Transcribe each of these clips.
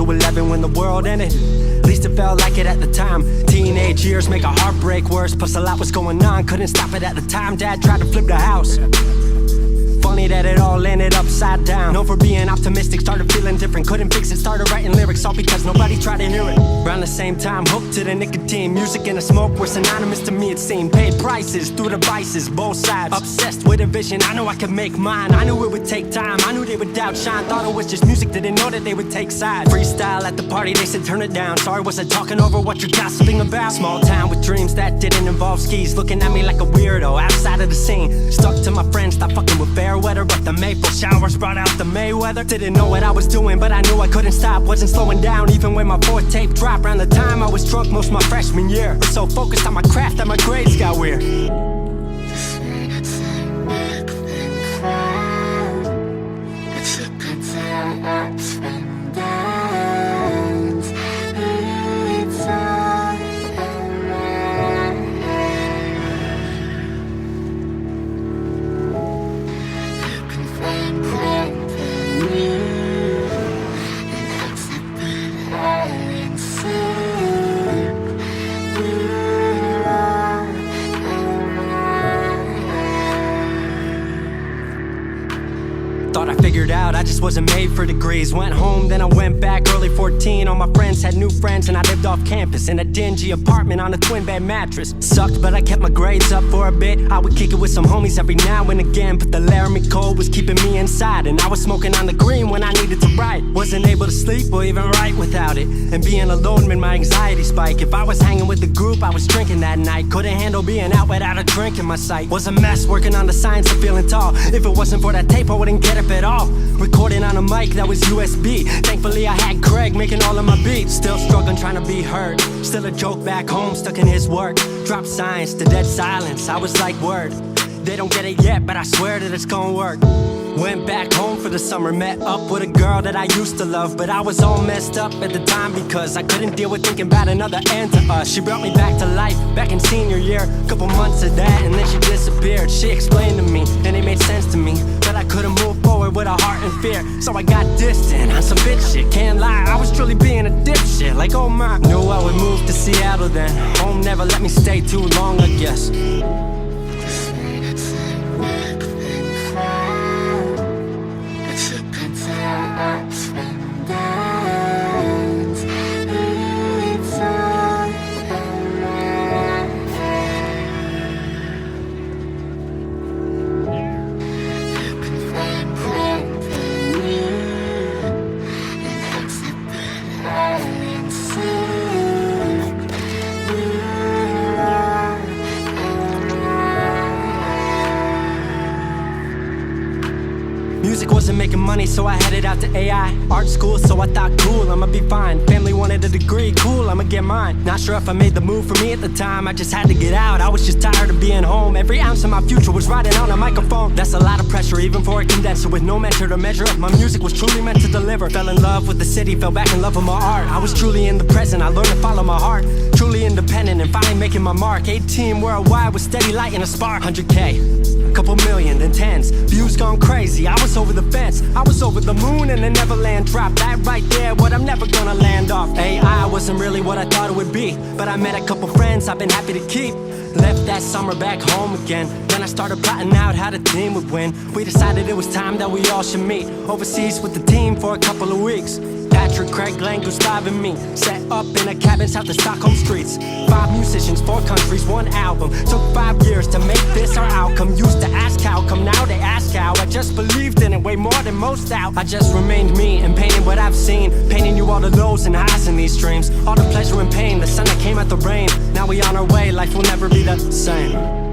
to 11 when the world ended. At least it felt like it at the time. Teenage years make a heartbreak worse. Plus a lot was going on, couldn't stop it at the time. Dad tried to flip the house. Funny that it all ended upside down. Known for being optimistic, started feeling different. Couldn't fix it, started writing lyrics, all because nobody tried to hear it. Around the same time, hooked to the nicotine. Music and the smoke were synonymous to me, it seemed. Paid prices through the vices, both sides. Obsessed with a vision, I knew I could make mine. I knew it would take time, I knew they would outshine. Thought it was just music, didn't know that they would take sides. Freestyle at the party, they said turn it down. Sorry, was I talking over what you're gossiping about? Small town with dreams that didn't involve skis. Looking at me like a weirdo, outside of the scene. Stuck to my friends, stopped fucking with fair weather. But the Maple showers brought out the Mayweather. Didn't know what I was doing, but I knew I couldn't stop. Wasn't slowing down, even when my fourth tape dropped. Around the time I was drunk most my freshman year. Was so focused on my craft that my grades got weird. Thought I figured out I just wasn't made for degrees. Went home, then I went back early 14. All my friends had new friends and I lived off campus in a dingy apartment on a twin bed mattress. Sucked, but I kept my grades up for a bit. I would kick it with some homies every now and again, but the Laramie cold was keeping me inside. And I was smoking on the green when I needed to write. Wasn't able to sleep or even write without it. And being alone made my anxiety spike. If I was hanging with the group, I was drinking that night. Couldn't handle being out without a drink in my sight. Was a mess working on the science of feeling tall. If it wasn't for that tape, I wouldn't get up at all. Recording on a mic that was USB. Thankfully I had Craig making all of my beats. Still struggling trying to be heard. Still a joke back home, stuck in his work. Dropped science to dead silence. I was like, word, they don't get it yet, but I swear that it's gonna work. Went back home for the summer, met up with a girl that I used to love. But I was all messed up at the time because I couldn't deal with thinking about another end to us. She brought me back to life, back in senior year. Couple months of that and then she disappeared. She explained to me, and it made sense to me, that I couldn't move forward with a heart in fear. So I got distant on some bitch shit, can't lie, I was truly being a dipshit. Like oh my, knew I would move to Seattle then. Home never let me stay too long, I guess. Music wasn't making money, so I headed out to AI art school, so I thought cool, I'ma be fine. Family wanted a degree, cool, I'ma get mine. Not sure if I made the move for me at the time, I just had to get out. I was just tired of being home. Every ounce of my future was riding on a microphone. That's a lot of pressure, even for a condenser with no mentor to measure up. My music was truly meant to deliver. Fell in love with the city, fell back in love with my art. I was truly in the present, I learned to follow my heart. Truly independent and finally making my mark. 18 worldwide with steady light and a spark. 100K, a couple million, then tens. Views gone crazy, I was over the fence. I was over the moon and the Neverland drop. That right there, what I'm never gonna land off. AI wasn't really what I thought it would be, but I met a couple friends I've been happy to keep. Left that summer back home again. Then I started plotting out how the team would win. We decided it was time that we all should meet overseas with the team for a couple of weeks. Patrick, Craig, Glenn, Gustav and me set up in a cabin south of Stockholm streets. 5 musicians, 4 countries, 1 album. Took 5 years to make this our outcome. Used to ask how come, now they ask how. I just believed in it way more than most out. I just remained me and painted what I've seen, painting you all the lows and highs in these dreams. All the pleasure and pain, the sun that came out the rain. Now we on our way, life will never be the same.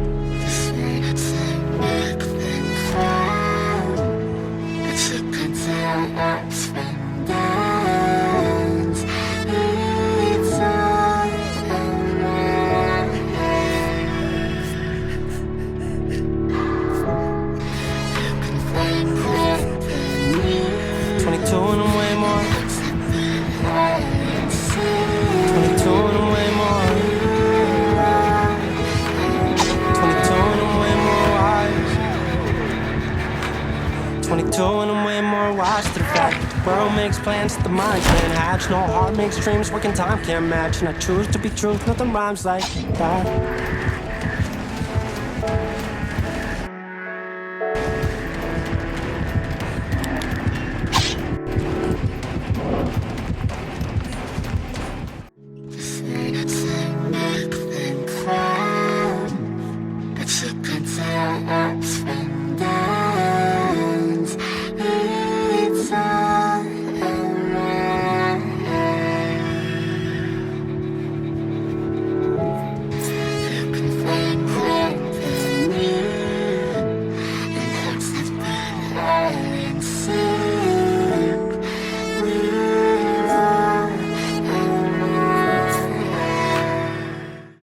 And I'm way more wise to the fact the world makes plans that the minds can hatch. No heart makes dreams, working time can't match. And I choose to be truth, nothing rhymes like that.